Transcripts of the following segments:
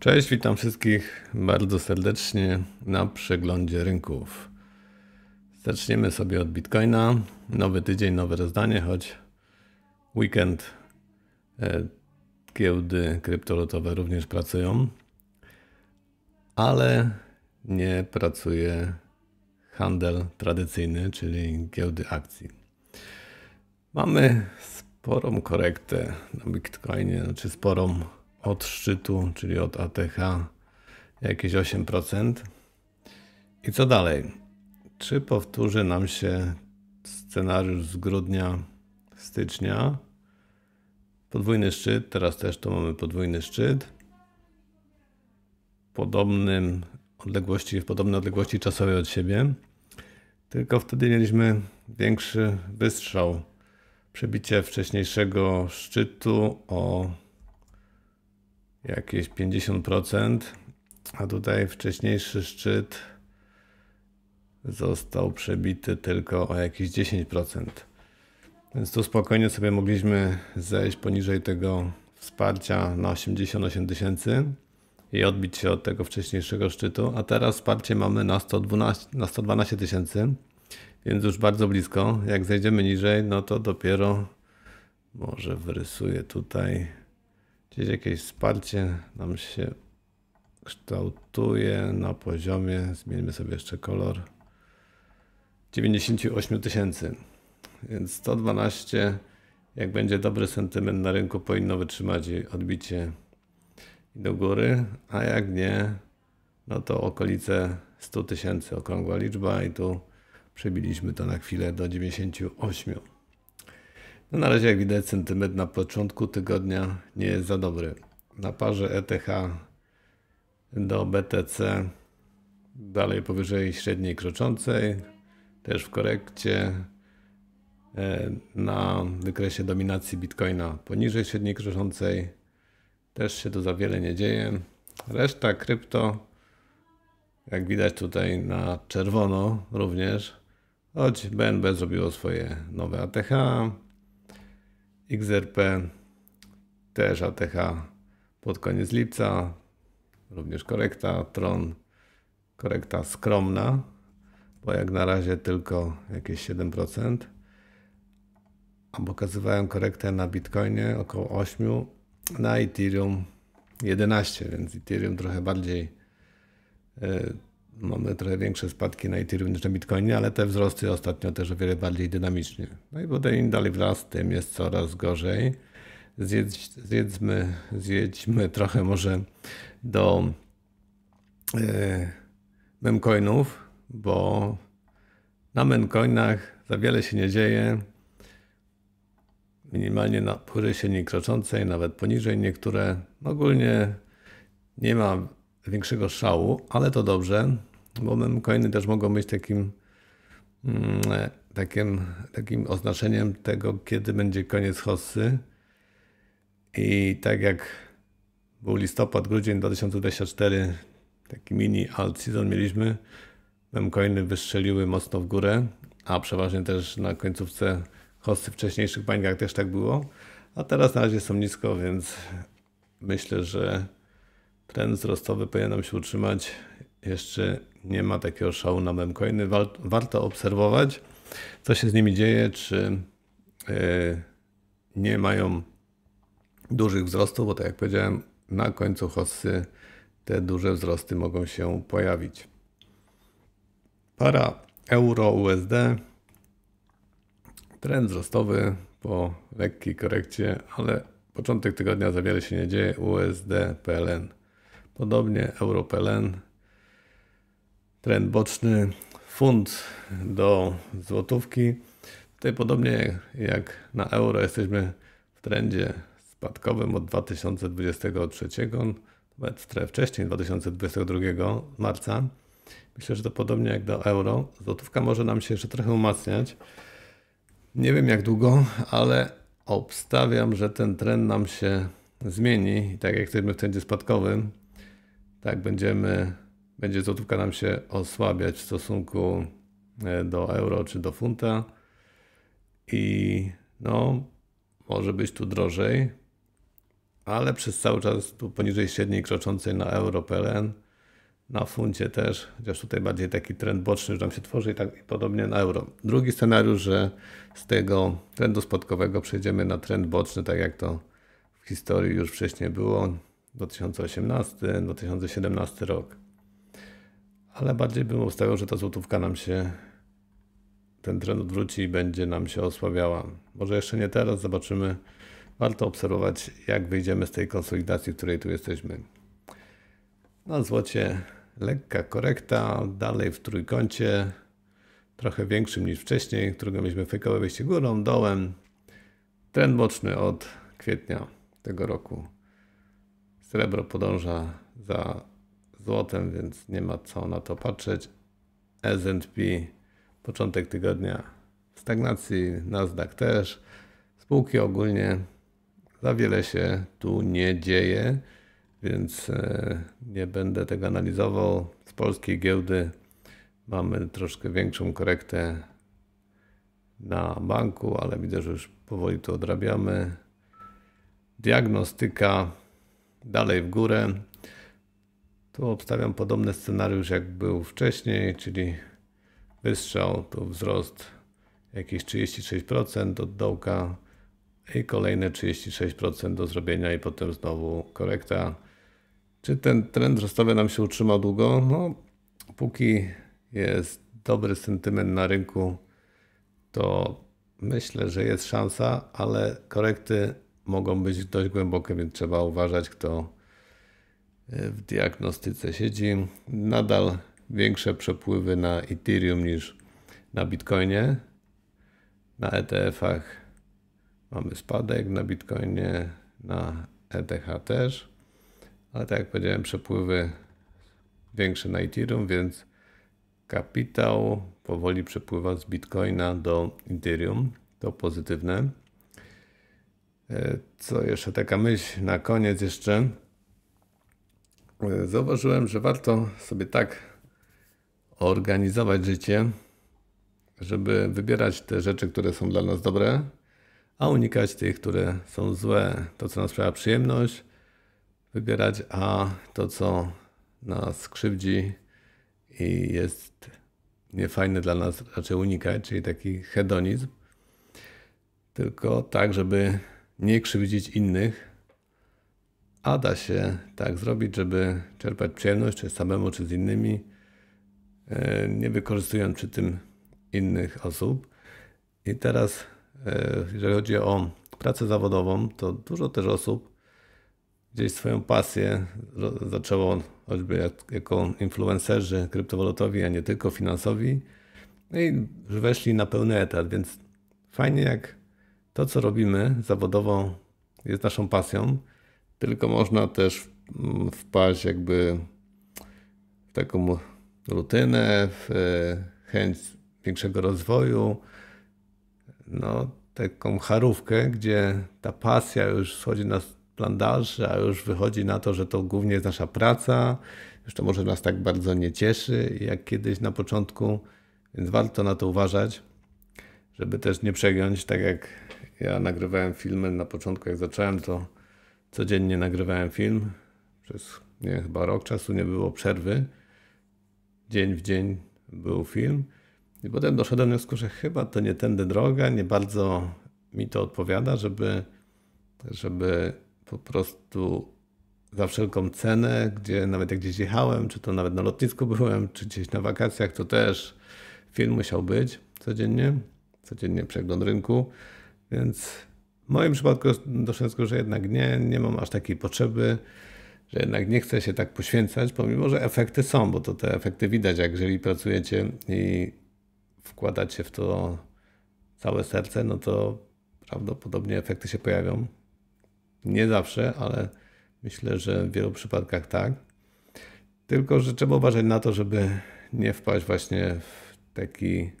Cześć, witam wszystkich bardzo serdecznie na przeglądzie rynków. Zaczniemy sobie od Bitcoina. Nowy tydzień, nowe rozdanie, choć weekend giełdy kryptowalutowe również pracują, ale nie pracuje handel tradycyjny, czyli giełdy akcji. Mamy sporą korektę na Bitcoinie, znaczy sporą od szczytu, czyli od ATH jakieś 8%. I co dalej? Czy powtórzy nam się scenariusz z grudnia, stycznia? Podwójny szczyt, teraz też tu mamy podwójny szczyt. W podobnej odległości czasowej od siebie. Tylko wtedy mieliśmy większy wystrzał. Przebicie wcześniejszego szczytu o jakieś 50%, a tutaj wcześniejszy szczyt został przebity tylko o jakieś 10%. Więc tu spokojnie sobie mogliśmy zejść poniżej tego wsparcia na 88 tysięcy i odbić się od tego wcześniejszego szczytu, a teraz wsparcie mamy na 112 tysięcy, więc już bardzo blisko. Jak zejdziemy niżej, no to dopiero może wyrysuję tutaj gdzieś jakieś wsparcie nam się kształtuje na poziomie, zmieńmy sobie jeszcze kolor, 98 tysięcy. Więc 112, jak będzie dobry sentyment na rynku, powinno wytrzymać odbicie do góry, a jak nie, no to okolice 100 tysięcy, okrągła liczba, i tu przebiliśmy to na chwilę do 98. No na razie, jak widać, sentyment na początku tygodnia nie jest za dobry. Na parze ETH do BTC dalej powyżej średniej kroczącej, też w korekcie. Na wykresie dominacji Bitcoina poniżej średniej kroczącej też się tu za wiele nie dzieje. Reszta krypto, jak widać tutaj na czerwono również, choć BNB zrobiło swoje nowe ATH, XRP też ATH pod koniec lipca, również korekta, Tron korekta skromna, bo jak na razie tylko jakieś 7%, a pokazywałem korektę na Bitcoinie około 8%, na Ethereum 11%, więc Ethereum trochę bardziej, mamy trochę większe spadki na Ethereum niż na Bitcoinie, ale te wzrosty ostatnio też o wiele bardziej dynamicznie. No i potem im dalej wraz, tym jest coraz gorzej. Zjedźmy trochę może do memcoinów, bo na memcoinach za wiele się nie dzieje. Minimalnie na powyżej średniej kroczącej, nawet poniżej niektóre. Ogólnie nie ma większego szału, ale to dobrze, bo memcoiny też mogą być takim oznaczeniem tego, kiedy będzie koniec hossy. I tak jak był listopad, grudzień 2024, taki mini alt season mieliśmy, memcoiny wystrzeliły mocno w górę, a przeważnie też na końcówce hossy w wcześniejszych bańkach też tak było, a teraz na razie są nisko, więc myślę, że trend wzrostowy powinien nam się utrzymać. Jeszcze nie ma takiego szału na memcoiny. Warto obserwować, co się z nimi dzieje, czy nie mają dużych wzrostów, bo tak jak powiedziałem, na końcu hossy te duże wzrosty mogą się pojawić. Para euro-USD, trend wzrostowy po lekkiej korekcie, ale początek tygodnia za wiele się nie dzieje. USD-PLN podobnie, euro-PLN trend boczny, funt do złotówki. Tutaj podobnie jak na euro jesteśmy w trendzie spadkowym od 2023, nawet trochę wcześniej, 2022 marca. Myślę, że to podobnie jak do euro. Złotówka może nam się jeszcze trochę umacniać. Nie wiem jak długo, ale obstawiam, że ten trend nam się zmieni. I tak jak jesteśmy w trendzie spadkowym, tak będzie złotówka nam się osłabiać w stosunku do euro czy do funta. I no, może być tu drożej. ale przez cały czas tu poniżej średniej kroczącej na euro/PLN, na funcie też, chociaż tutaj bardziej taki trend boczny, że tam się tworzy i tak i podobnie na euro. Drugi scenariusz, że z tego trendu spadkowego przejdziemy na trend boczny, tak jak to w historii już wcześniej było, 2018-2017 rok. Ale bardziej bym ustawiał, że ta złotówka nam się, ten trend odwróci i będzie nam się osłabiała. Może jeszcze nie teraz, zobaczymy. Warto obserwować, jak wyjdziemy z tej konsolidacji, w której tu jesteśmy. Na złocie lekka korekta, dalej w trójkącie, trochę większym niż wcześniej, którego mieliśmy fejkowe wejście górą, dołem. Trend boczny od kwietnia tego roku. Srebro podąża za złotem, więc nie ma co na to patrzeć. S&P początek tygodnia w stagnacji, Nasdaq też. Spółki ogólnie za wiele się tu nie dzieje, więc nie będę tego analizował. Z polskiej giełdy mamy troszkę większą korektę na banku, ale widzę, że już powoli to odrabiamy. Diagnostyka dalej w górę. Tu obstawiam podobny scenariusz jak był wcześniej, czyli wystrzał, tu wzrost jakieś 36% od dołka i kolejne 36% do zrobienia i potem znowu korekta. Czy ten trend wzrostowy nam się utrzyma długo? No, póki jest dobry sentyment na rynku, to myślę, że jest szansa, ale korekty mogą być dość głębokie, więc trzeba uważać, kto w diagnostyce siedzi. Nadal większe przepływy na Ethereum niż na Bitcoinie. Na ETF-ach mamy spadek, na Bitcoinie, na ETH też. Ale tak jak powiedziałem, przepływy większe na Ethereum, więc kapitał powoli przepływa z Bitcoina do Ethereum. To pozytywne. Co jeszcze taka myśl na koniec jeszcze. Zauważyłem, że warto sobie tak organizować życie, żeby wybierać te rzeczy, które są dla nas dobre, a unikać tych, które są złe. To, co nam sprawia przyjemność, wybierać, a to, co nas krzywdzi i jest niefajne dla nas, raczej unikać, czyli taki hedonizm. Tylko tak, żeby nie krzywdzić innych, a da się tak zrobić, żeby czerpać przyjemność, czy samemu, czy z innymi, nie wykorzystując przy tym innych osób. I teraz, jeżeli chodzi o pracę zawodową, to dużo też osób gdzieś swoją pasję zaczęło choćby jako influencerzy kryptowalutowi, a nie tylko finansowi, no i weszli na pełny etat, więc fajnie jak to, co robimy zawodowo, jest naszą pasją, tylko można też wpaść jakby w taką rutynę, w chęć większego rozwoju, no taką charówkę, gdzie ta pasja już schodzi na plan dalszy, a już wychodzi na to, że to głównie jest nasza praca, już to może nas tak bardzo nie cieszy jak kiedyś na początku, więc warto na to uważać, żeby też nie przegiąć, tak jak ja nagrywałem filmy na początku, jak zacząłem, to codziennie nagrywałem film, przez chyba rok czasu nie było przerwy, dzień w dzień był film i potem doszedłem do wniosku, że chyba to nie tędy droga, nie bardzo mi to odpowiada, żeby po prostu za wszelką cenę, gdzie nawet jak gdzieś jechałem, czy to nawet na lotnisku byłem, czy gdzieś na wakacjach, to też film musiał być codziennie przegląd rynku, więc w moim przypadku doszedłem do wniosku, że jednak nie mam aż takiej potrzeby, że jednak nie chcę się tak poświęcać, pomimo że efekty są, bo to te efekty widać, jak jeżeli pracujecie i wkładacie w to całe serce, no to prawdopodobnie efekty się pojawią. Nie zawsze, ale myślę, że w wielu przypadkach tak. Tylko, że trzeba uważać na to, żeby nie wpaść właśnie w taki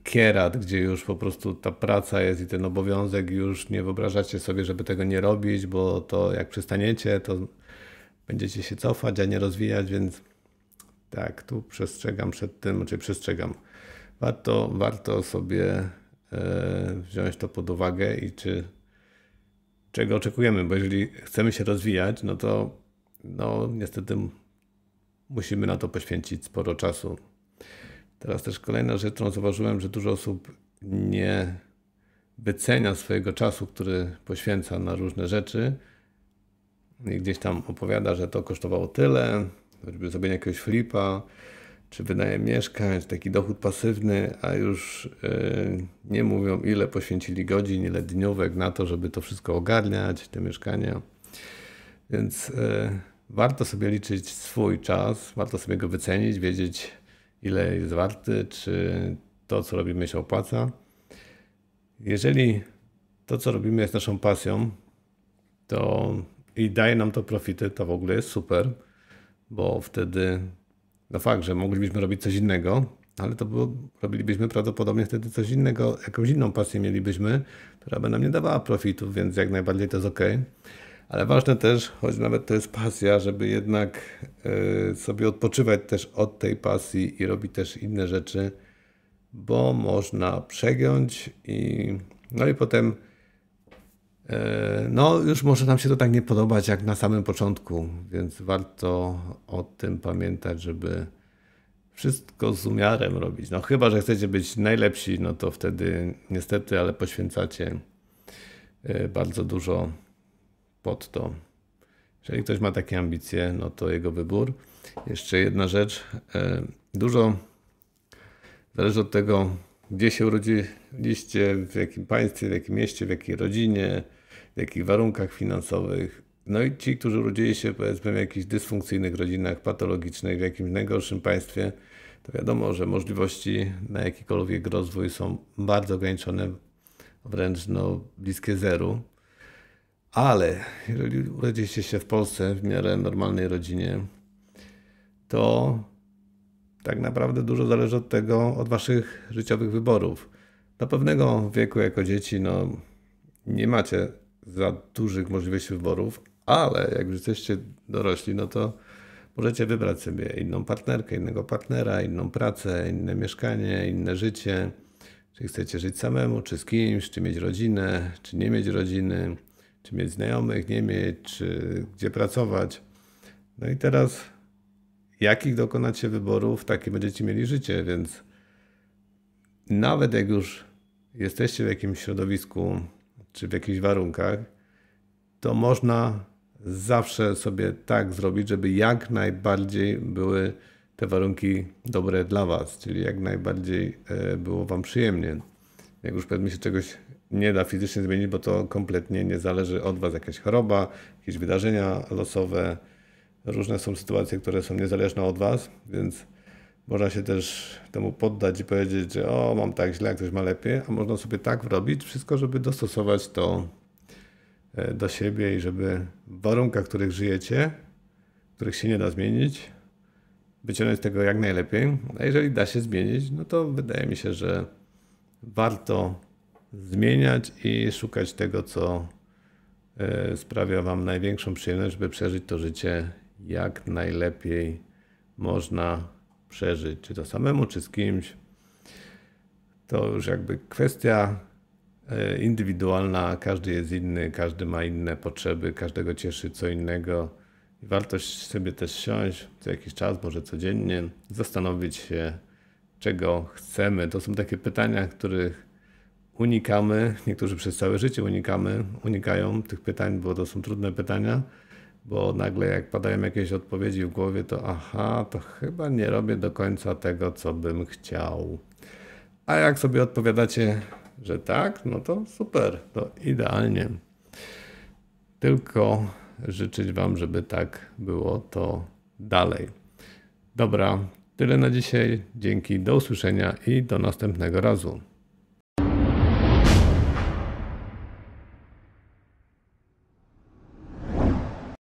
kierat, gdzie już po prostu ta praca jest i ten obowiązek, już nie wyobrażacie sobie, żeby tego nie robić, bo to jak przestaniecie, to będziecie się cofać, a nie rozwijać, więc tak, tu przestrzegam przed tym, Warto sobie wziąć to pod uwagę i czy czego oczekujemy, bo jeżeli chcemy się rozwijać, no to niestety musimy na to poświęcić sporo czasu. Teraz też kolejna rzecz, którą zauważyłem, że dużo osób nie wycenia swojego czasu, który poświęca na różne rzeczy i gdzieś tam opowiada, że to kosztowało tyle, choćby zrobienie jakiegoś flipa, czy wynajem mieszkań, czy taki dochód pasywny, a już nie mówią, ile poświęcili godzin, ile dniówek na to, żeby to wszystko ogarniać, te mieszkania. Więc warto sobie liczyć swój czas, warto sobie go wycenić, wiedzieć, ile jest warty, czy to, co robimy, się opłaca. Jeżeli to, co robimy, jest naszą pasją, to i daje nam to profity, to w ogóle jest super, bo wtedy, no fakt, że moglibyśmy robić coś innego, ale robilibyśmy prawdopodobnie wtedy coś innego, jakąś inną pasję mielibyśmy, która by nam nie dawała profitów, więc jak najbardziej to jest ok. Ale ważne też, choć nawet to jest pasja, żeby jednak sobie odpoczywać też od tej pasji i robić też inne rzeczy, bo można przegiąć i potem już może nam się to tak nie podobać jak na samym początku, więc warto o tym pamiętać, żeby wszystko z umiarem robić. No chyba, że chcecie być najlepsi, no to wtedy niestety, ale poświęcacie bardzo dużo pod to. Jeżeli ktoś ma takie ambicje, no to jego wybór. Jeszcze jedna rzecz. Dużo zależy od tego, gdzie się urodziliście, w jakim państwie, w jakim mieście, w jakiej rodzinie, w jakich warunkach finansowych. No i ci, którzy urodzili się powiedzmy w jakichś dysfunkcyjnych rodzinach, patologicznych, w jakimś najgorszym państwie, to wiadomo, że możliwości na jakikolwiek rozwój są bardzo ograniczone, wręcz bliskie zeru. Ale jeżeli urodziliście się w Polsce w miarę normalnej rodzinie, to tak naprawdę dużo zależy od tego, od waszych życiowych wyborów. Do pewnego wieku jako dzieci nie macie za dużych możliwości wyborów, ale jak już jesteście dorośli, no to możecie wybrać sobie inną partnerkę, innego partnera, inną pracę, inne mieszkanie, inne życie. Czy chcecie żyć samemu, czy z kimś, czy mieć rodzinę, czy nie mieć rodziny, czy mieć znajomych, nie mieć, czy gdzie pracować. No i teraz jakich dokonacie wyborów, takie będziecie mieli życie, więc nawet jak już jesteście w jakimś środowisku, czy w jakichś warunkach, to można zawsze sobie tak zrobić, żeby jak najbardziej były te warunki dobre dla was, czyli jak najbardziej było wam przyjemnie. Jak już powiedzmy się czegoś nie da fizycznie zmienić, bo to kompletnie nie zależy od was, jakaś choroba, jakieś wydarzenia losowe. Różne są sytuacje, które są niezależne od was, więc można się też temu poddać i powiedzieć, że mam tak źle, jak ktoś ma lepiej, a można sobie tak robić wszystko, żeby dostosować to do siebie i żeby w warunkach, w których żyjecie, których się nie da zmienić, wyciągnąć z tego jak najlepiej. A jeżeli da się zmienić, no to wydaje mi się, że warto zmieniać i szukać tego, co sprawia wam największą przyjemność, żeby przeżyć to życie jak najlepiej można przeżyć. Czy to samemu, czy z kimś. To już jakby kwestia indywidualna. Każdy jest inny, każdy ma inne potrzeby, każdego cieszy co innego. I warto sobie też siąść co jakiś czas, może codziennie, zastanowić się, czego chcemy. To są takie pytania, których unikamy. Niektórzy przez całe życie unikają tych pytań, bo to są trudne pytania, bo nagle jak padają jakieś odpowiedzi w głowie, to to chyba nie robię do końca tego, co bym chciał. A jak sobie odpowiadacie, że tak, no to super, to idealnie. Tylko życzyć wam, żeby tak było to dalej. Dobra, tyle na dzisiaj. Dzięki, do usłyszenia i do następnego razu.